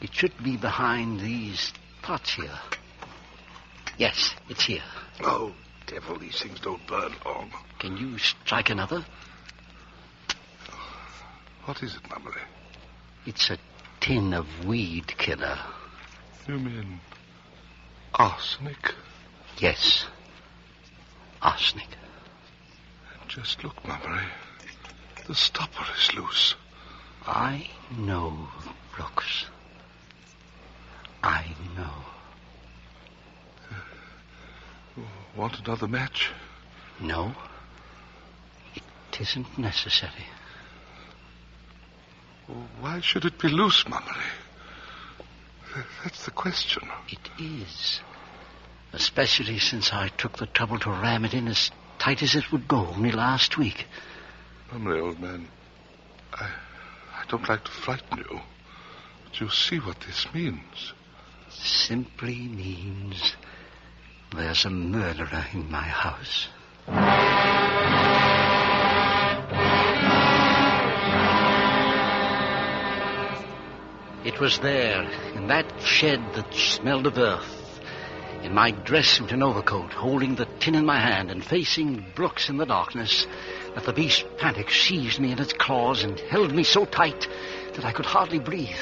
It should be behind these pots here. Yes, it's here. Oh, devil, these things don't burn long. Can you strike another? What is it, Mummery? It's a tin of weed killer. You mean arsenic? Yes. Arsenic. Just look, Mummery. The stopper is loose. I know, Brooks. I know. Want another match? No. It isn't necessary. Why should it be loose, Mummery? That's the question. It is. Especially since I took the trouble to ram it in as tight as it would go only last week. Mummery, old man, I don't like to frighten you, but you see what this means. Simply means there's a murderer in my house. It was there, in that shed that smelled of earth, in my dress suit and overcoat, holding the tin in my hand and facing Brooks in the darkness, that the beast panic seized me in its claws and held me so tight that I could hardly breathe.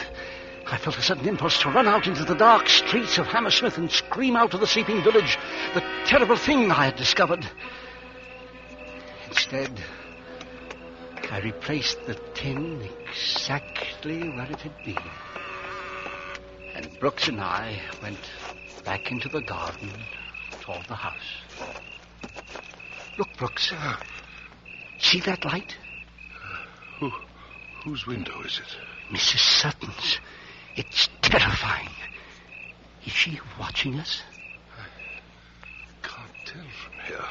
I felt a sudden impulse to run out into the dark streets of Hammersmith and scream out to the sleeping village the terrible thing I had discovered. Instead, I replaced the tin exactly where it had been. And Brooks and I went back into the garden toward the house. Look, Brooks. See that light? Whose window is it? Mrs. Sutton's. It's terrifying. Is she watching us? I can't tell from here.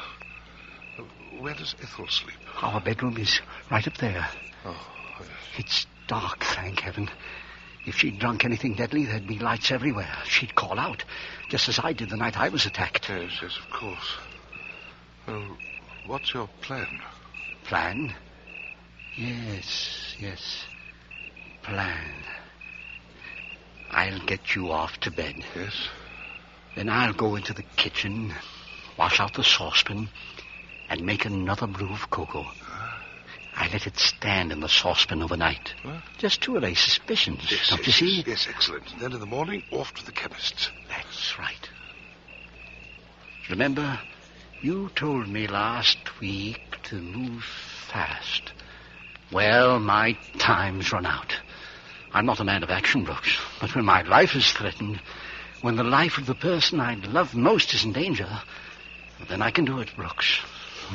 Where does Ethel sleep? Our bedroom is right up there. Oh, yes. It's dark, thank heaven. If she'd drunk anything deadly, there'd be lights everywhere. She'd call out, just as I did the night I was attacked. Yes, of course. Well, what's your plan? Plan? Yes. Plan. I'll get you off to bed. Yes? Then I'll go into the kitchen, wash out the saucepan, and make another brew of cocoa. I let it stand in the saucepan overnight. What? Just to allay suspicions, Yes, don't you see? Yes, excellent. Then in the morning, off to the chemist's. That's right. Remember, you told me last week to move fast. Well, my time's run out. I'm not a man of action, Brooks, but when my life is threatened, when the life of the person I love most is in danger, then I can do it, Brooks.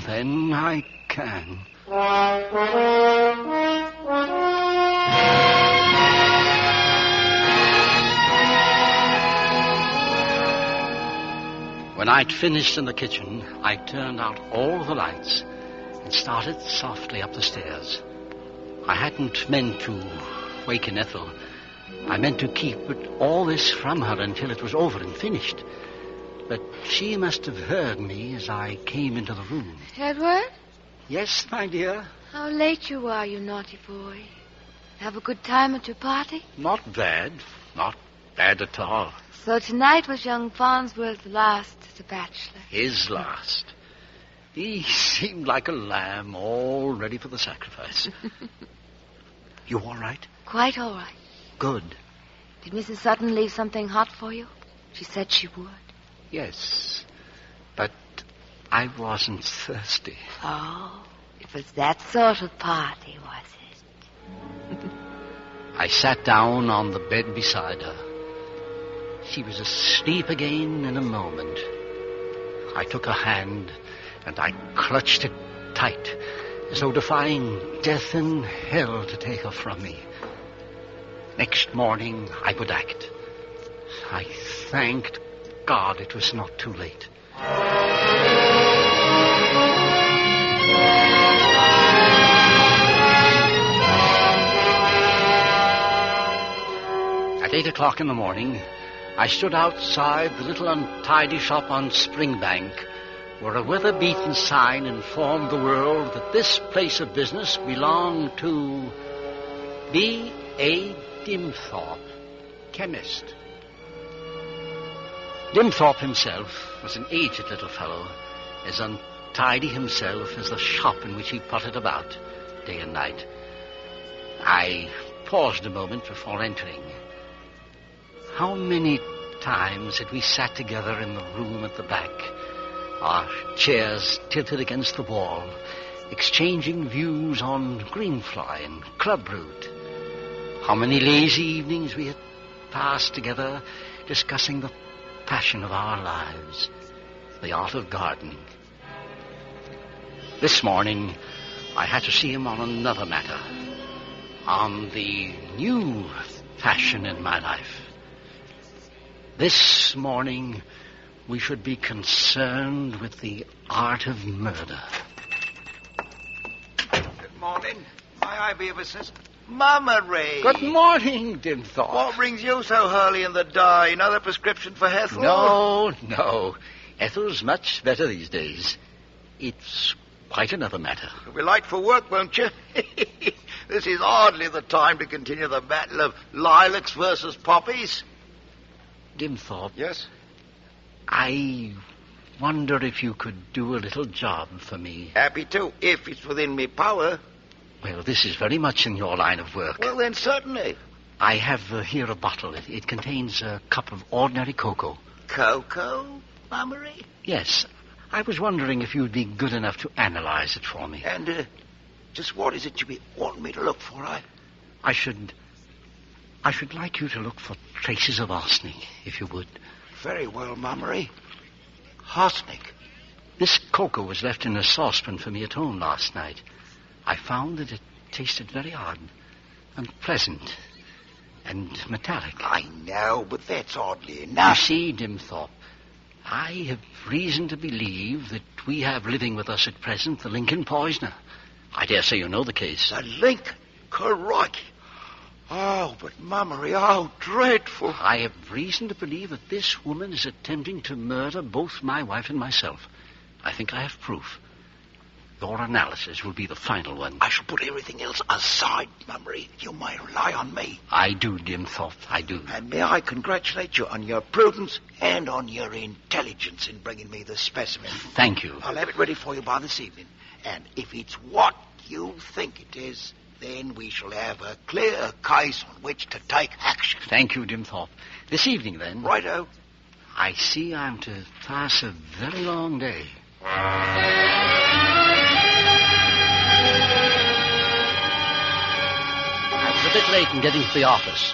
Then I can. When I'd finished in the kitchen, I turned out all the lights and started softly up the stairs. I hadn't meant to waken Ethel. I meant to keep all this from her until it was over and finished. But she must have heard me as I came into the room. Edward? Yes, my dear? How late you are, you naughty boy. Have a good time at your party? Not bad. Not bad at all. So tonight was young Farnsworth's last as a bachelor. His last. He seemed like a lamb all ready for the sacrifice. You all right? Quite all right. Good. Did Mrs. Sutton leave something hot for you? She said she would. Yes, but I wasn't thirsty. Oh, it was that sort of party, was it? I sat down on the bed beside her. She was asleep again in a moment. I took her hand and I clutched it tight, as though defying death and hell to take her from me. Next morning, I would act. I thanked God it was not too late. At 8 o'clock in the morning, I stood outside the little untidy shop on Springbank, where a weather-beaten sign informed the world that this place of business belonged to B.A. Dimthorpe, chemist. Dimthorpe himself was an aged little fellow, as untidy himself as the shop in which he potted about day and night. I paused a moment before entering. How many times had we sat together in the room at the back, our chairs tilted against the wall, exchanging views on greenfly and clubroot. How many lazy evenings we had passed together discussing the passion of our lives, the art of gardening. This morning, I had to see him on another matter, on the new passion in my life. This morning, we should be concerned with the art of murder. Good morning. May I be of assistance? Mummery. Good morning, Dimthorpe. What brings you so early in the day? Another prescription for Ethel? No. Ethel's much better these days. It's quite another matter. You'll be late for work, won't you? This is hardly the time to continue the battle of lilacs versus poppies. Dimthorpe. Yes? I wonder if you could do a little job for me. Happy to, if it's within me power. Well, this is very much in your line of work. Well, then, certainly. I have here a bottle. It contains a cup of ordinary cocoa. Cocoa, Mummery? Yes. I was wondering if you'd be good enough to analyze it for me. And, just what is it you want me to look for? I should like you to look for traces of arsenic, if you would. Very well, Mummery. Arsenic. This cocoa was left in a saucepan for me at home last night. I found that it tasted very odd, unpleasant, and metallic. I know, but that's oddly enough. You see, Dimthorpe, I have reason to believe that we have living with us at present the Lincoln poisoner. I dare say you know the case. The Lincoln? Crikey. Oh, but Mummery, how dreadful. I have reason to believe that this woman is attempting to murder both my wife and myself. I think I have proof. Your analysis will be the final one. I shall put everything else aside, Mummery. You may rely on me. I do, Dimthorpe, I do. And may I congratulate you on your prudence and on your intelligence in bringing me the specimen. Thank you. I'll have it ready for you by this evening. And if it's what you think it is, then we shall have a clear case on which to take action. Thank you, Dimthorpe. This evening, then. Righto. I see I'm to pass a very long day. I was a bit late in getting to the office.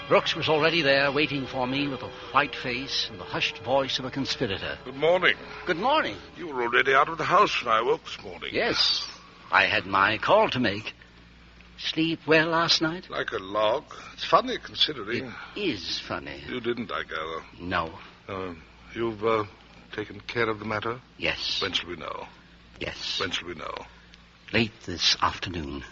Brooks was already there waiting for me with a white face and the hushed voice of a conspirator. Good morning. Good morning. You were already out of the house when I woke this morning. Yes. I had my call to make. Sleep well last night? Like a log. It's funny considering. It is funny. You didn't, I gather. No. You've taken care of the matter? Yes. When shall we know? Yes. When shall we know? Late this afternoon.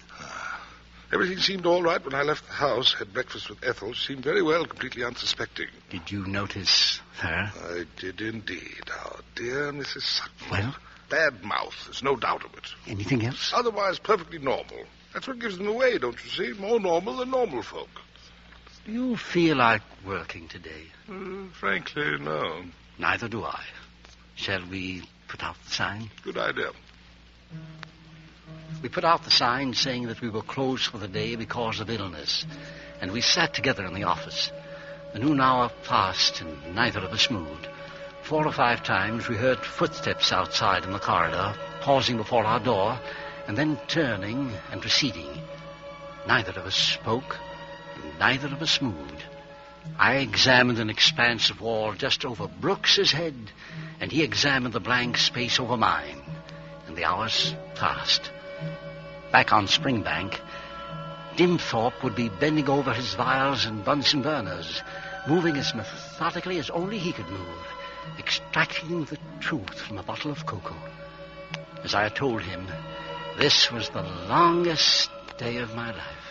Everything seemed all right when I left the house, had breakfast with Ethel. She seemed very well, completely unsuspecting. Did you notice her? I did indeed. Our dear Mrs. Sutton. Well? Bad mouth, there's no doubt of it. Anything else? Otherwise perfectly normal. That's what gives them away, don't you see? More normal than normal folk. Do you feel like working today? Frankly, no. Neither do I. Shall we put out the sign? Good idea. We put out the sign saying that we were closed for the day because of illness, and we sat together in the office. The noon hour passed, and neither of us moved. 4 or 5 times we heard footsteps outside in the corridor, pausing before our door, and then turning and receding. Neither of us spoke, and neither of us moved. I examined an expanse of wall just over Brooks's head, and he examined the blank space over mine, and the hours passed. Back on Springbank, Dimthorpe would be bending over his vials and Bunsen burners, moving as methodically as only he could move, extracting the truth from a bottle of cocoa. As I had told him, this was the longest day of my life.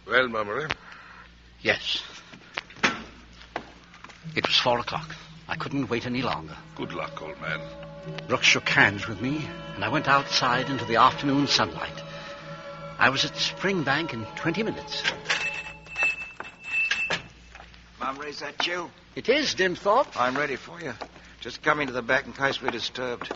Well, Mummery? Yes. It was 4 o'clock. I couldn't wait any longer. Good luck, old man. Brooks shook hands with me, and I went outside into the afternoon sunlight. I was at Springbank in 20 minutes. Mummery, is that you? It is, Dimthorpe. I'm ready for you. Just come into the back in case we're disturbed.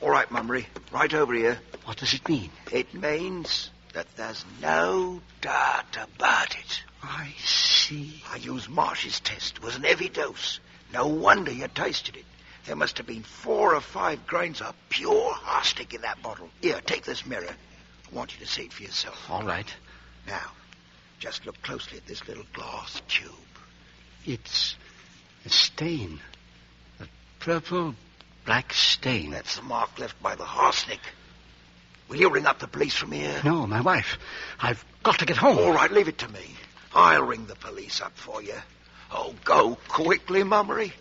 All right, Mummery. Right over here. What does it mean? It means that there's no doubt about it. I see. I used Marsh's test. It was an heavy dose. No wonder you tasted it. There must have been 4 or 5 grains of pure arsenic in that bottle. Here, take this mirror. I want you to see it for yourself. All right. Now, just look closely at this little glass tube. It's a stain. A purple-black stain. That's the mark left by the arsenic. Will you ring up the police from here? No, my wife. I've got to get home. All right, leave it to me. I'll ring the police up for you. Oh, go quickly, Mummery.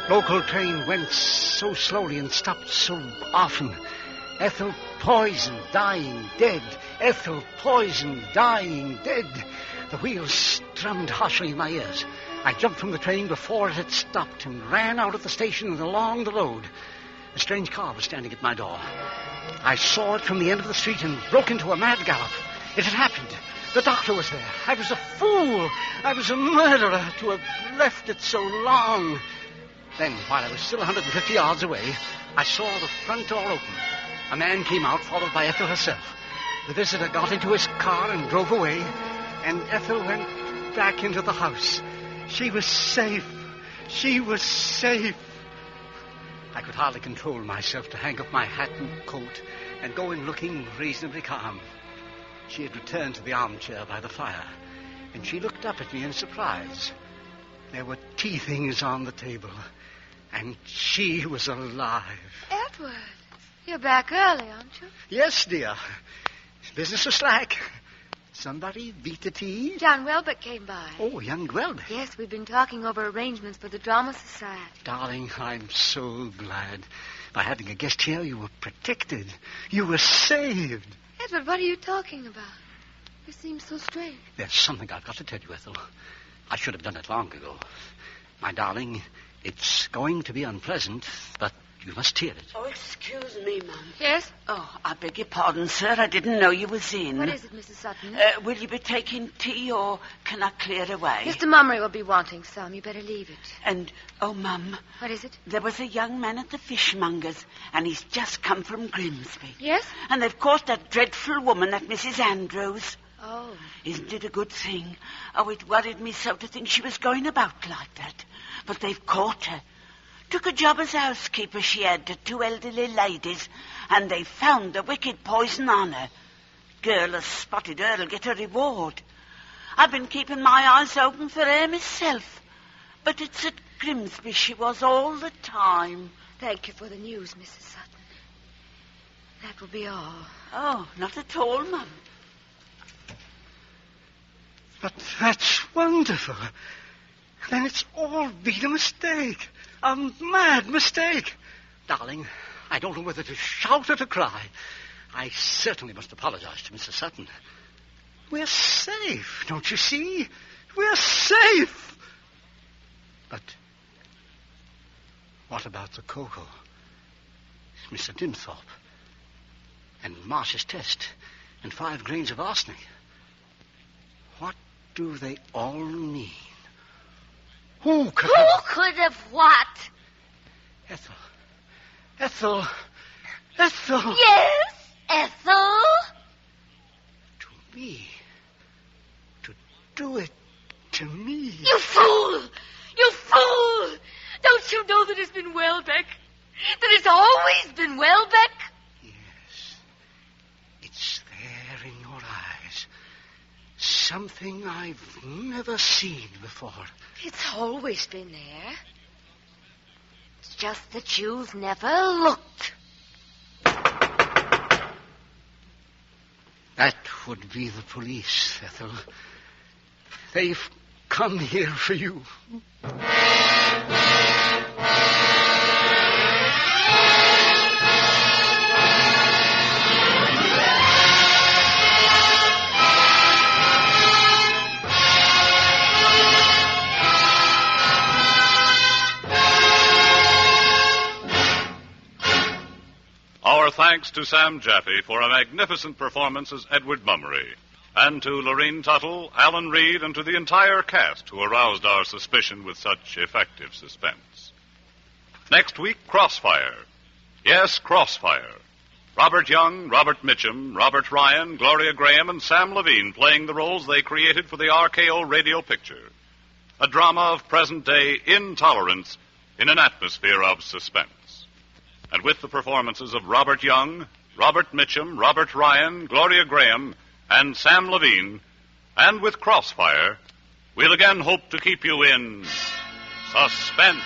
The local train went so slowly and stopped so often. Ethel poisoned, dying, dead. Ethel poisoned, dying, dead. The wheels strummed harshly in my ears. I jumped from the train before it had stopped and ran out of the station and along the road. A strange car was standing at my door. I saw it from the end of the street and broke into a mad gallop. It had happened. The doctor was there. I was a fool. I was a murderer to have left it so long. Then, while I was still 150 yards away, I saw the front door open. A man came out, followed by Ethel herself. The visitor got into his car and drove away, and Ethel went back into the house. She was safe. She was safe. I could hardly control myself to hang up my hat and coat and go in looking reasonably calm. She had returned to the armchair by the fire, and she looked up at me in surprise. There were tea things on the table, and she was alive. Edward, you're back early, aren't you? Yes, dear. Business was slack. Somebody beat the tea? John Welbeck came by. Oh, young Welbeck. Yes, we've been talking over arrangements for the Drama Society. Darling, I'm so glad. By having a guest here, you were protected. You were saved. Edward, what are you talking about? You seem so strange. There's something I've got to tell you, Ethel. I should have done it long ago. My darling, it's going to be unpleasant, but you must hear it. Oh, excuse me, Mum. Yes? Oh, I beg your pardon, sir. I didn't know you was in. What is it, Mrs. Sutton? Will you be taking tea, or can I clear away? Mr. Mummery will be wanting some. You better leave it. And, oh, Mum. What is it? There was a young man at the fishmonger's, and he's just come from Grimsby. Yes? And they've caught that dreadful woman at Mrs. Andrews. Oh. Isn't it a good thing? Oh, it worried me so to think she was going about like that. But they've caught her. Took a job as housekeeper she had to 2 elderly ladies, and they found the wicked poison on her. Girl has spotted her'll get a reward. I've been keeping my eyes open for her myself, but it's at Grimsby she was all the time. Thank you for the news, Mrs. Sutton. That will be all. Oh, not at all, Mum. But that's wonderful. Then it's all been a mistake. A mad mistake. Darling, I don't know whether to shout or to cry. I certainly must apologize to Mrs. Sutton. We're safe, don't you see? We're safe. But what about the cocoa? Mr. Dimthorpe. And Marsh's test. And 5 grains of arsenic. What do they all mean? Who could have what? Ethel. Ethel. Ethel. Yes, Ethel. To me. To do it to me. You fool! You fool! Don't you know that it's been Welbeck? That it's always been Welbeck? Yes. It's there. something I've never seen before. It's always been there. It's just that you've never looked. That would be the police, Ethel. They've come here for you. Our thanks to Sam Jaffe for a magnificent performance as Edward Mummery, and to Lorene Tuttle, Alan Reed, and to the entire cast who aroused our suspicion with such effective suspense. Next week, Crossfire. Yes, Crossfire. Robert Young, Robert Mitchum, Robert Ryan, Gloria Graham, and Sam Levine playing the roles they created for the RKO radio picture. A drama of present-day intolerance in an atmosphere of suspense. And with the performances of Robert Young, Robert Mitchum, Robert Ryan, Gloria Graham, and Sam Levine, and with Crossfire, we'll again hope to keep you in suspense.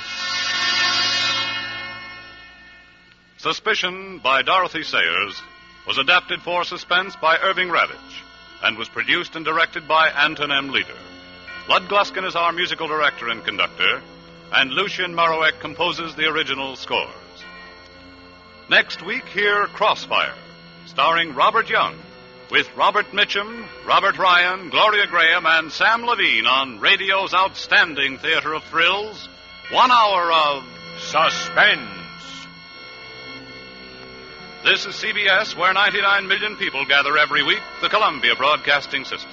Suspicion by Dorothy Sayers was adapted for Suspense by Irving Radich and was produced and directed by Anton M. Leader. Lud Gluskin is our musical director and conductor, and Lucien Moraweck composes the original scores. Next week, hear Crossfire, starring Robert Young, with Robert Mitchum, Robert Ryan, Gloria Graham, and Sam Levine on radio's outstanding theater of thrills, 1 hour of Suspense. This is CBS, where 99 million people gather every week, the Columbia Broadcasting System.